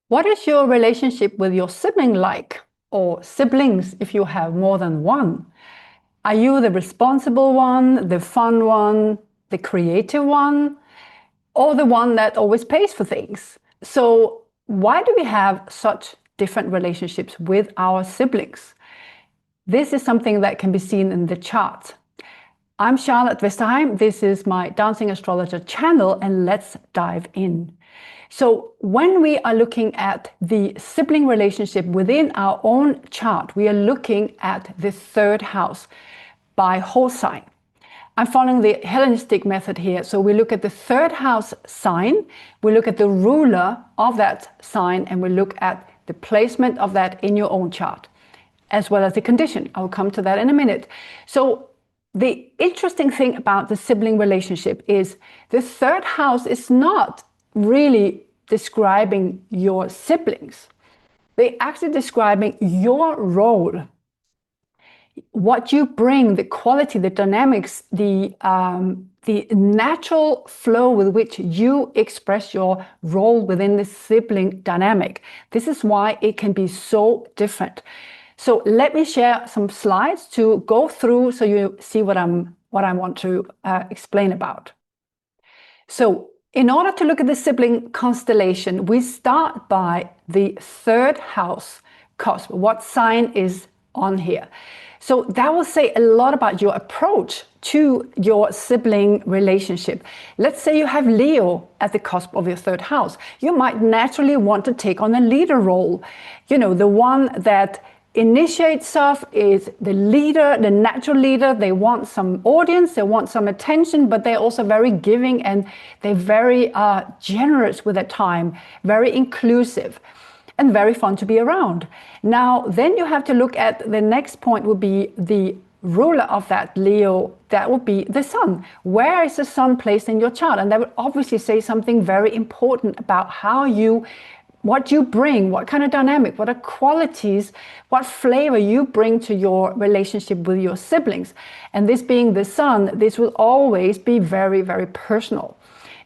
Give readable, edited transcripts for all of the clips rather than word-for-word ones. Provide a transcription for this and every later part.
What is your relationship with your sibling like, or siblings if you have more than one? Are you the responsible one, the fun one, the creative one, or the one that always pays for things? So why do we have such different relationships with our siblings? This is something that can be seen in the chart. I'm Charlotte Westerheim. This is my Dancing Astrologer channel, and let's dive in. So when we are looking at the sibling relationship within our own chart, we are looking at the third house by whole sign. I'm following the Hellenistic method here. So we look at the third house sign, we look at the ruler of that sign, and we look at the placement of that in your own chart, as well as the condition. I'll come to that in a minute. So the interesting thing about the sibling relationship is the third house is not really describing your siblings. They're actually describing your role, what you bring, the quality, the dynamics, the natural flow with which you express your role within the sibling dynamic. This is why it can be so different. So let me share some slides to go through so you see what I want to explain about. So in order to look at the sibling constellation, we start by the third house cusp. What sign is on here? So that will say a lot about your approach to your sibling relationship. Let's say you have Leo at the cusp of your third house. You might naturally want to take on a leader role. You know, the one that initiates stuff, is the leader, the natural leader. They want some audience, they want some attention, but they're also very giving and they're very generous with their time, very inclusive and very fun to be around. Now, then you have to look at the next point would be the ruler of that Leo, that would be the sun. Where is the sun placed in your chart? And that would obviously say something very important about how you, what you bring, what kind of dynamic, what are qualities, what flavor you bring to your relationship with your siblings. And this being the sun, this will always be very, very personal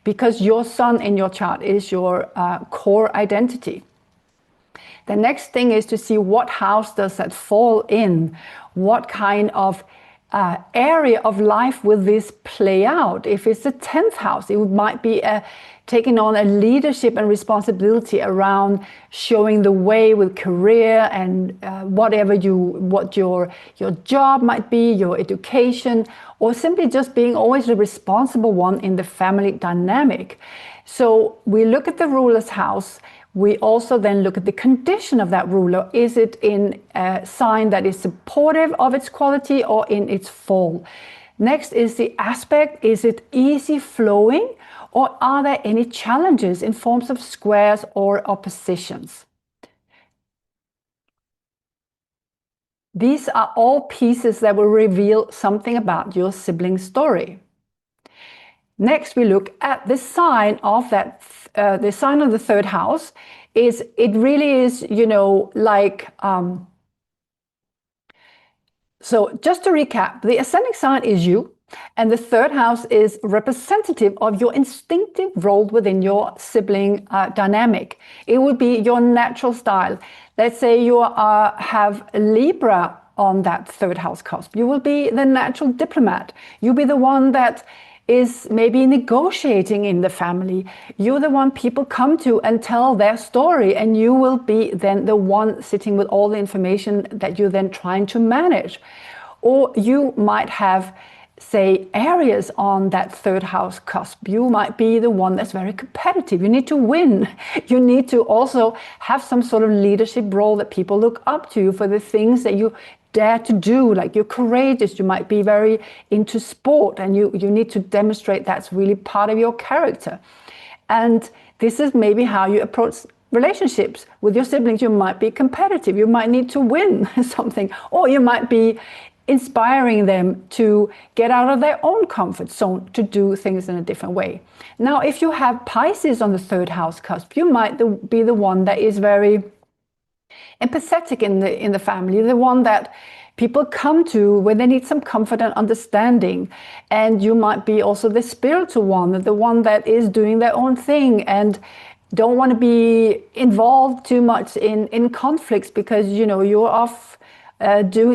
because your sun in your chart is your core identity. The next thing is to see what house does that fall in, what kind of area of life will this play out. If it's the 10th house, it might be taking on a leadership and responsibility around showing the way with career and what your job might be, your education, or simply just being always the responsible one in the family dynamic. So we look at the ruler's house. We also then look at the condition of that ruler. Is it in a sign that is supportive of its quality or in its fall? Next is the aspect. Is it easy flowing or are there any challenges in forms of squares or oppositions? These are all pieces that will reveal something about your sibling story. Next, we look at the sign of that, the sign of the third house. It really is, you know, like, so just to recap, the ascending sign is you, and the third house is representative of your instinctive role within your sibling dynamic. It would be your natural style. Let's say you have Libra on that third house cusp. You will be the natural diplomat. You'll be the one that is maybe negotiating in the family. You're the one people come to and tell their story, and you will be then the one sitting with all the information that you're then trying to manage. Or you might have, say, areas on that third house cusp. You might be the one that's very competitive. You need to win. You need to also have some sort of leadership role that people look up to for the things that you dare to do, like you're courageous, you might be very into sport, and you need to demonstrate that's really part of your character. And this is maybe how you approach relationships with your siblings. You might be competitive, you might need to win something, or you might be inspiring them to get out of their own comfort zone to do things in a different way. Now, if you have Pisces on the third house cusp, you might be the one that is very empathetic in the family, the one that people come to when they need some comfort and understanding. And you might be also the spiritual one, the one that is doing their own thing and don't want to be involved too much in conflicts because, you know, you're off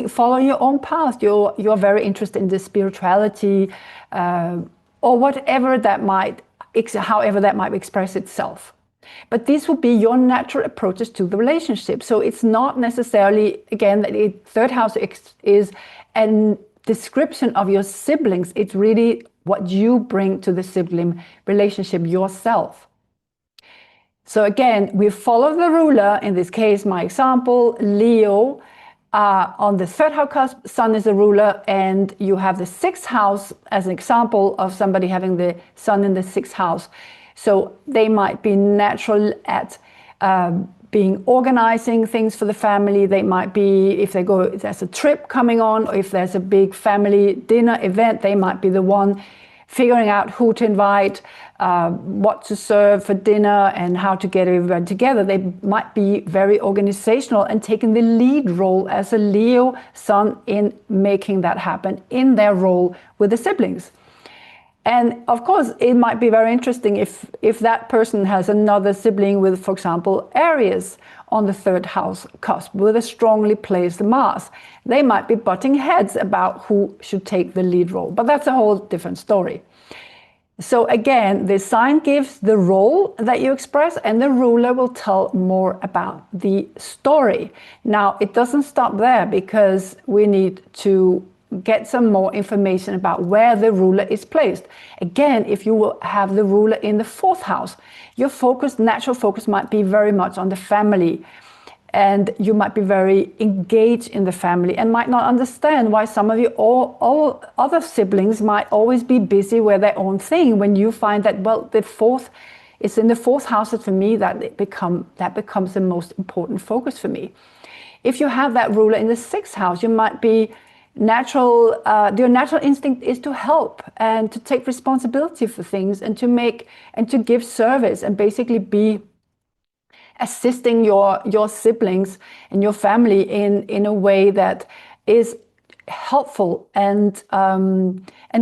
following your own path. You're very interested in the spirituality or whatever that might, however that might express itself. But these would be your natural approaches to the relationship. So it's not necessarily, again, that third house is a description of your siblings. It's really what you bring to the sibling relationship yourself. So again, we follow the ruler. In this case, my example, Leo, on the third house cusp, Sun is a ruler, and you have the sixth house as an example of somebody having the Sun in the sixth house. So they might be natural at being organizing things for the family. They might be, if there's a trip coming on, or if there's a big family dinner event, they might be the one figuring out who to invite, what to serve for dinner, and how to get everyone together. They might be very organizational and taking the lead role as a Leo Sun in making that happen in their role with the siblings. And of course, it might be very interesting if that person has another sibling with, for example, Aries on the third house cusp with a strongly placed Mars. They might be butting heads about who should take the lead role, but that's a whole different story. So again, the sign gives the role that you express, and the ruler will tell more about the story. Now, it doesn't stop there because we need to get some more information about where the ruler is placed. Again, if you will have the ruler in the fourth house, your natural focus might be very much on the family, and you might be very engaged in the family and might not understand why some of you all other siblings might always be busy with their own thing, when you find that, well, it's in the fourth house that for me that becomes the most important focus for me. If you have that ruler in the sixth house, you might be your natural instinct is to help and to take responsibility for things and to give service and basically be assisting your siblings and your family in a way that is helpful and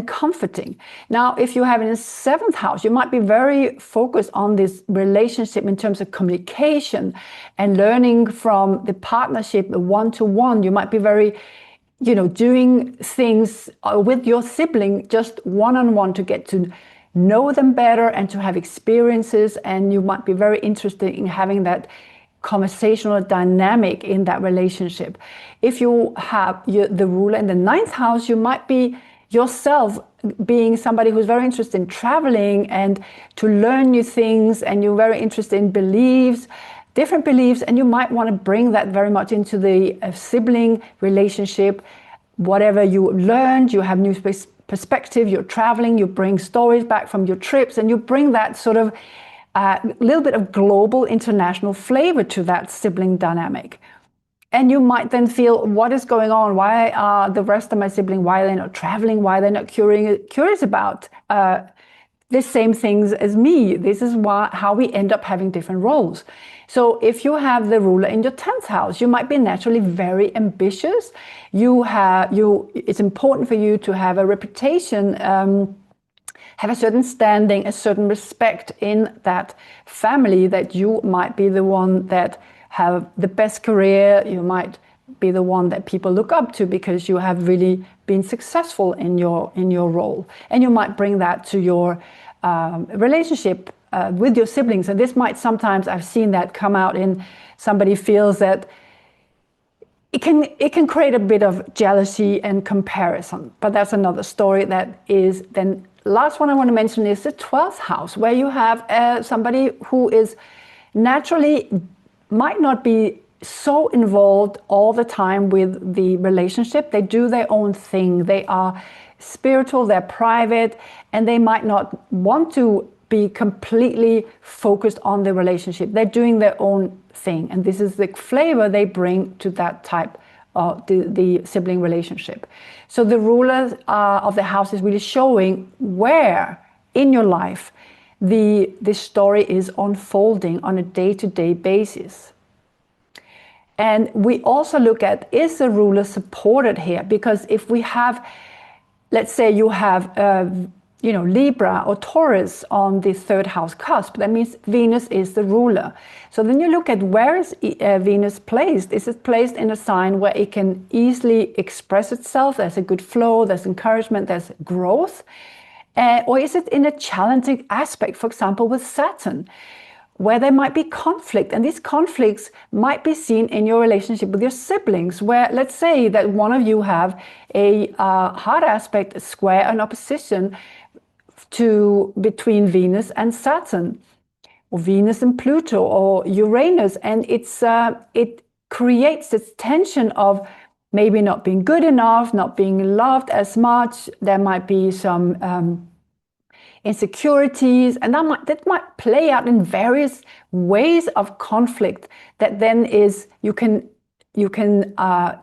comforting. Now, if you have in the seventh house, you might be very focused on this relationship in terms of communication and learning from the partnership, the one-to-one. You might be very, doing things with your sibling just one-on-one to get to know them better and to have experiences, and you might be very interested in having that conversational dynamic in that relationship. If you have the ruler in the ninth house, you might be yourself being somebody who's very interested in traveling and to learn new things, and you're very interested in different beliefs, and you might want to bring that very much into the sibling relationship. Whatever you learned, you have new perspective, you're traveling, you bring stories back from your trips, and you bring that sort of little bit of global international flavor to that sibling dynamic. And you might then feel, what is going on? Why are the rest of my sibling, why are they not traveling? Why are they not curious about the same things as me? This is how we end up having different roles. So if you have the ruler in your 10th house, you might be naturally very ambitious. It's important for you to have a reputation, have a certain standing, a certain respect in that family, that you might be the one that have the best career. You might be the one that people look up to because you have really been successful in your role. And you might bring that to your relationship with your siblings. And this might sometimes, I've seen that come out in somebody feels that it can create a bit of jealousy and comparison, but that's another story. That is then last one I want to mention is the 12th house, where you have somebody who is naturally might not be so involved all the time with the relationship. They do their own thing. They are spiritual, they're private, and they might not want to be completely focused on the relationship. They're doing their own thing, and this is the flavor they bring to that type of the sibling relationship. So the ruler of the house is really showing where in your life the story is unfolding on a day-to-day basis. And we also look at, is the ruler supported here? Because if we have, let's say you have Libra or Taurus on the third house cusp. That means Venus is the ruler. So then you look at where is Venus placed. Is it placed in a sign where it can easily express itself? There's a good flow, there's encouragement, there's growth. Or is it in a challenging aspect, for example, with Saturn, where there might be conflict, and these conflicts might be seen in your relationship with your siblings, where let's say that one of you have a hard aspect, a square, an opposition between Venus and Saturn, or Venus and Pluto, or Uranus, and it creates this tension of maybe not being good enough, not being loved as much. There might be some insecurities, and that might play out in various ways of conflict. That then is you can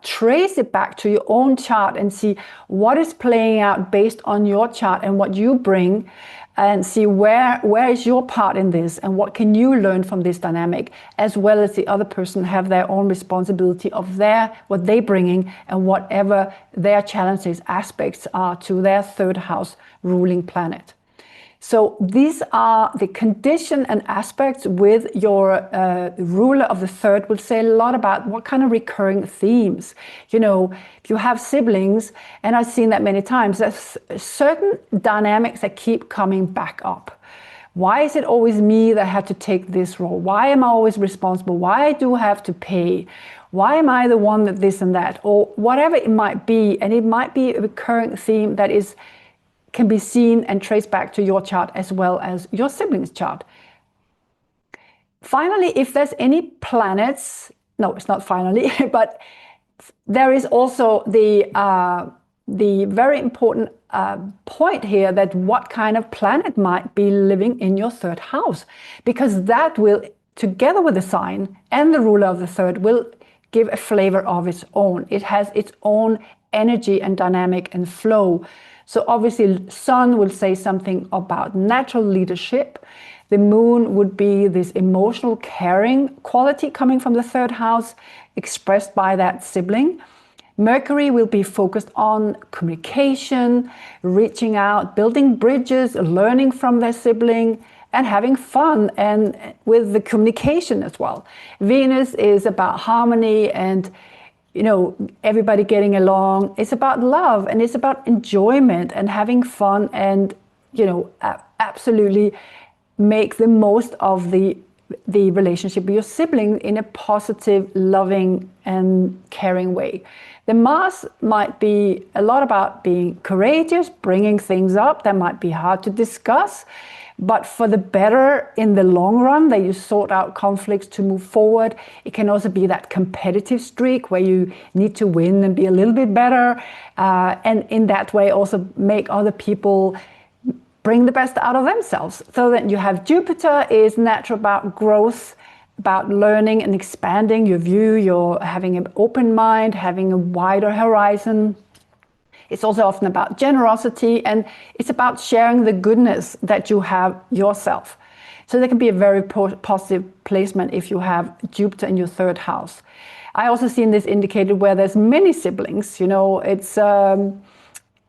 trace it back to your own chart and see what is playing out based on your chart and what you bring, and see where is your part in this, and what can you learn from this dynamic, as well as the other person have their own responsibility of what they're bringing, and whatever their challenges, aspects are to their third house ruling planet. So these are the condition and aspects with your ruler of the third will say a lot about what kind of recurring themes. If you have siblings, and I've seen that many times, there's certain dynamics that keep coming back up. Why is it always me that have to take this role? Why am I always responsible? Why do I have to pay? Why am I the one that this and that? Or whatever it might be. And it might be a recurring theme that can be seen and traced back to your chart as well as your siblings' chart. Finally, if there's any planets, no, it's not finally, but there is also the very important point here, that what kind of planet might be living in your third house, because that will, together with the sign and the ruler of the third, will give a flavor of its own. It has its own energy and dynamic and flow. So obviously, Sun will say something about natural leadership. The Moon would be this emotional caring quality coming from the third house, expressed by that sibling. Mercury will be focused on communication, reaching out, building bridges, learning from their sibling, and having fun, and with the communication as well. Venus is about harmony and everybody getting along. It's about love, and it's about enjoyment and having fun, and absolutely make the most of the relationship with your sibling in a positive, loving, and caring way. The Mars might be a lot about being courageous, bringing things up that might be hard to discuss, but for the better in the long run, that you sort out conflicts to move forward. It can also be that competitive streak where you need to win and be a little bit better, and in that way also make other people bring the best out of themselves. So that you have Jupiter is natural about growth, about learning and expanding your view. You're having an open mind, having a wider horizon. It's also often about generosity, and it's about sharing the goodness that you have yourself. So there can be a very positive placement if you have Jupiter in your third house. I also seen this indicated where there's many siblings. It's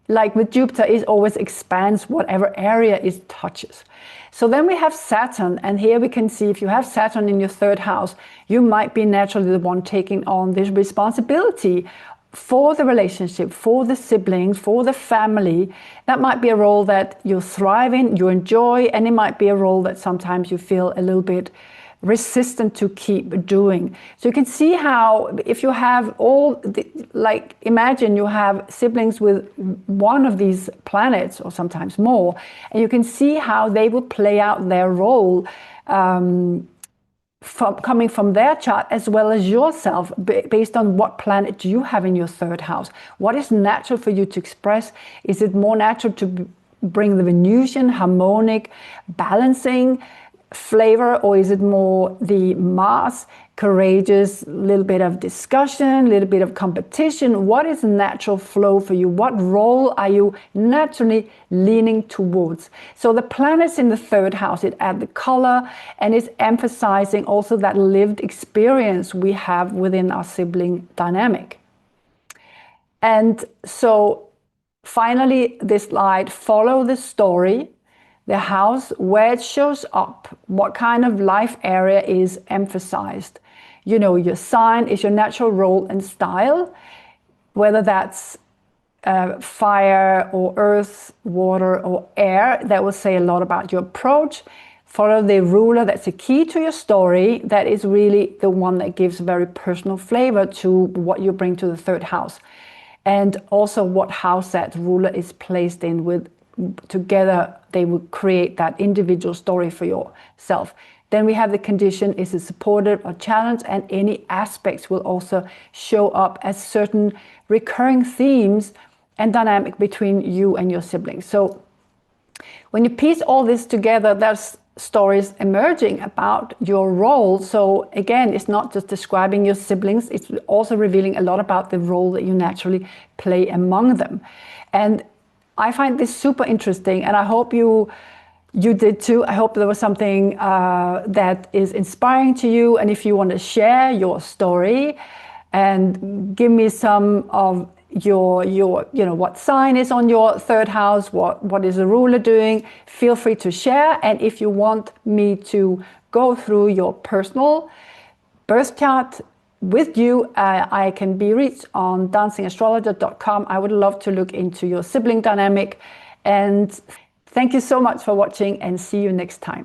like with Jupiter, it always expands whatever area it touches. So then we have Saturn, and here we can see if you have Saturn in your third house, you might be naturally the one taking on this responsibility for the relationship, for the siblings, for the family. That might be a role that you thrive in, you enjoy, and it might be a role that sometimes you feel a little bit resistant to keep doing. So you can see how if you have imagine you have siblings with one of these planets or sometimes more, and you can see how they will play out their role coming from their chart as well as yourself, based on what planet do you have in your third house. What is natural for you to express? Is it more natural to bring the Venusian, harmonic, balancing flavor, or is it more the Mars, courageous, a little bit of discussion, a little bit of competition? What is natural flow for you? What role are you naturally leaning towards? So the planets in the third house, it adds the color, and it's emphasizing also that lived experience we have within our sibling dynamic. And so Finally, this slide, follow the story, the house, where it shows up, what kind of life area is emphasized. You know, your sign is your natural role and style, whether that's fire or earth, water or air. That will say a lot about your approach. Follow the ruler, that's a key to your story. That is really the one that gives very personal flavor to what you bring to the third house. And also what house that ruler is placed in with. Together they will create that individual story for yourself. Then we have the condition, is it supportive or challenged, and any aspects will also show up as certain recurring themes and dynamic between you and your siblings. So when you piece all this together, there's stories emerging about your role. So again, it's not just describing your siblings, it's also revealing a lot about the role that you naturally play among them. And I find this super interesting, and I hope you did too. I hope there was something that is inspiring to you. And if you want to share your story and give me some of your you know, what sign is on your third house, what is the ruler doing, feel free to share. And if you want me to go through your personal birth chart with you, I can be reached on dancingastrologer.com. I would love to look into your sibling dynamic. And thank you so much for watching, and see you next time.